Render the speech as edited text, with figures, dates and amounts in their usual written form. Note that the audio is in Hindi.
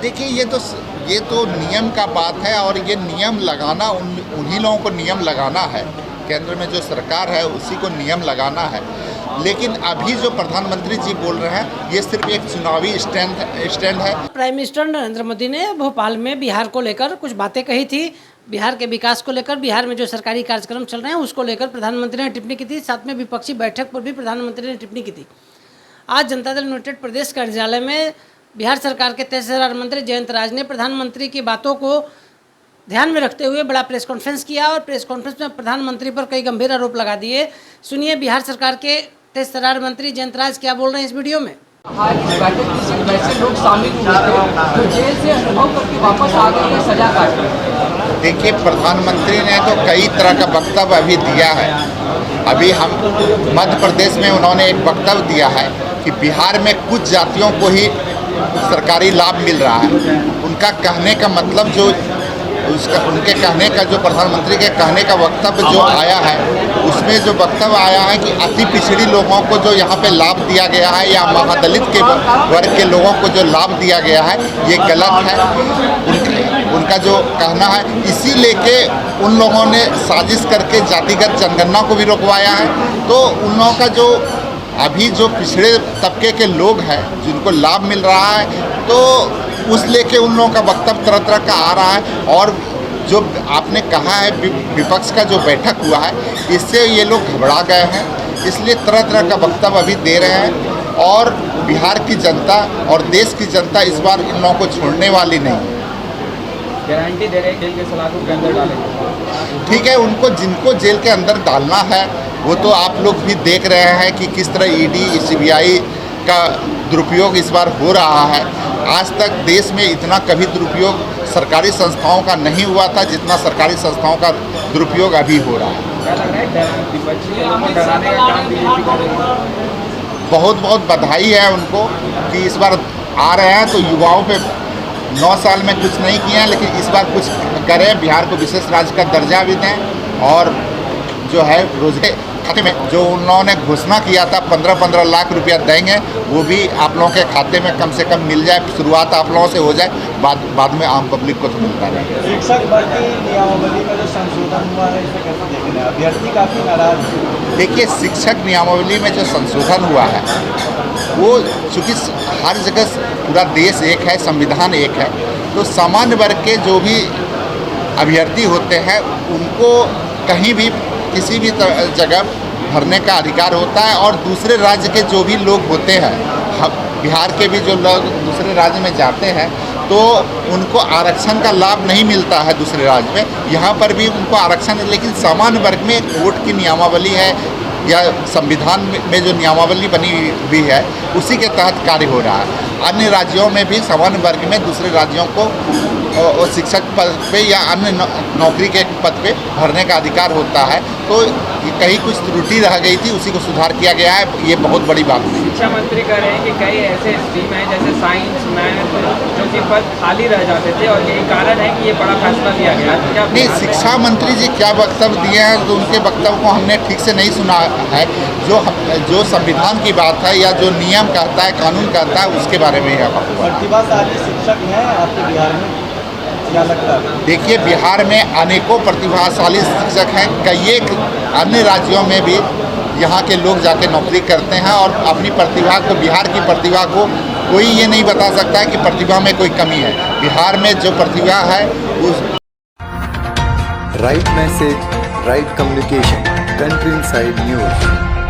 देखिए ये तो नियम का बात है और ये नियम लगाना उन्हीं लोगों को नियम लगाना है। केंद्र में जो सरकार है उसी को नियम लगाना है। लेकिन अभी जो प्रधानमंत्री जी बोल रहे हैं ये सिर्फ एक चुनावी स्टैंड है। प्राइम मिनिस्टर नरेंद्र मोदी ने भोपाल में बिहार को लेकर कुछ बातें कही थी। बिहार के विकास को लेकर, बिहार में जो सरकारी कार्यक्रम चल रहे हैं उसको लेकर प्रधानमंत्री ने टिप्पणी की थी। साथ में विपक्षी बैठक पर भी प्रधानमंत्री ने टिप्पणी की थी। आज जनता दल यूनाइटेड प्रदेश कार्यालय में बिहार सरकार के 23,000 मंत्री जयंत राज ने प्रधानमंत्री की बातों को ध्यान में रखते हुए बड़ा प्रेस कॉन्फ्रेंस किया और प्रेस कॉन्फ्रेंस में प्रधानमंत्री पर कई गंभीर आरोप लगा दिए। सुनिए बिहार सरकार के 23,000 मंत्री जयंत राज क्या बोल रहे हैं इस वीडियो में। वैसे लोग शामिल हुए थे जो जेल से अनुभव करके वापस आ गए हैं सजा काट। देखिए, प्रधानमंत्री ने तो कई तरह का वक्तव्य अभी दिया है। अभी हम मध्य प्रदेश में उन्होंने एक वक्तव्य दिया है कि बिहार में कुछ जातियों को ही सरकारी लाभ मिल रहा है। उनका कहने का मतलब उनके कहने का जो प्रधानमंत्री के कहने का वक्तव्य जो आया है उसमें जो वक्तव्य आया है कि अति पिछड़ी लोगों को जो यहाँ पे लाभ दिया गया है या महादलित के वर्ग के लोगों को जो लाभ दिया गया है ये गलत है। उनका जो कहना है इसी लेके उन लोगों ने साजिश करके जातिगत जनगणना को भी रोकवाया है। तो उन लोगों का जो अभी जो पिछड़े तबके के लोग हैं जिनको लाभ मिल रहा है तो उस लेके उन लोगों का वक्तव्य तरह तरह का आ रहा है। और जो आपने कहा है विपक्ष का जो बैठक हुआ है इससे ये लोग घबरा गए हैं, इसलिए तरह तरह का वक्तव्य अभी दे रहे हैं। और बिहार की जनता और देश की जनता इस बार इन लोगों को छोड़ने वाली नहीं है। गारंटी दे रहे हैं जेल के सलाखों के अंदर डालेंगे। ठीक है, उनको जिनको जेल के अंदर डालना है वो तो आप लोग भी देख रहे हैं कि किस तरह ईडी सीबीआई का दुरुपयोग इस बार हो रहा है। आज तक देश में इतना कभी दुरुपयोग सरकारी संस्थाओं का नहीं हुआ था जितना सरकारी संस्थाओं का दुरुपयोग अभी हो रहा है। क्या लग रहा है विपक्षी लोगों को डराने का काम बीजेपी कर रही है? बहुत बहुत बधाई है उनको कि इस बार आ रहे हैं। तो युवाओं पे 9 साल में कुछ नहीं किया लेकिन इस बार कुछ करें, बिहार को विशेष राज्य का दर्जा भी दें। और जो है रोजगार खाते में जो उन लोगों ने घोषणा किया था 15-15 लाख रुपया देंगे वो भी आप लोगों के खाते में कम से कम मिल जाए। शुरुआत आप लोगों से हो जाए, बाद में आम पब्लिक को तो मिलता रहे। शिक्षक भर्ती नियमावली का जो संशोधन हुआ है इसे कैसे देख रहे हैं? अभ्यर्थी काफ़ी नाराज है। देखिए, शिक्षक नियमावली में जो संशोधन हुआ है वो चूँकि हर जगह पूरा देश एक है, संविधान एक है, तो सामान्य वर्ग के जो भी अभ्यर्थी होते हैं उनको कहीं भी किसी भी जगह भरने का अधिकार होता है। और दूसरे राज्य के जो भी लोग होते हैं, बिहार के भी जो लोग दूसरे राज्य में जाते हैं तो उनको आरक्षण का लाभ नहीं मिलता है दूसरे राज्य में। यहाँ पर भी उनको आरक्षण, लेकिन सामान्य वर्ग में वोट की नियमावली है या संविधान में जो नियमावली बनी हुई है उसी के तहत कार्य हो रहा है। अन्य राज्यों में भी सामान्य वर्ग में दूसरे राज्यों को शिक्षक पद पे या अन्य नौकरी के पद पे भरने का अधिकार होता है। तो कहीं कुछ त्रुटि रह गई थी, उसी को सुधार किया गया है। ये बहुत बड़ी बात नहीं। शिक्षा मंत्री कह रहे हैं कि कई ऐसे स्ट्रीम हैं जैसे साइंस, मैथ जो कि पद खाली रह जाते थे और यही कारण है कि ये बड़ा फैसला लिया गया। क्या नहीं, शिक्षा मंत्री जी क्या वक्तव्य दिए हैं तो उनके वक्तव्य को हमने ठीक से नहीं सुना है। जो संविधान की बात है या जो नियम कहता है, कानून कहता है, उसके बारे में प्रतिभाशाली शिक्षक हैं आपके बिहार में, क्या लगता है? देखिए, बिहार में अनेकों प्रतिभाशाली शिक्षक हैं। कई एक अन्य राज्यों में भी यहाँ के लोग जाके नौकरी करते हैं और अपनी प्रतिभा को, बिहार की प्रतिभा को कोई ये नहीं बता सकता है कि प्रतिभा में कोई कमी है। बिहार में जो प्रतिभा है उस right message, right communication, country inside news.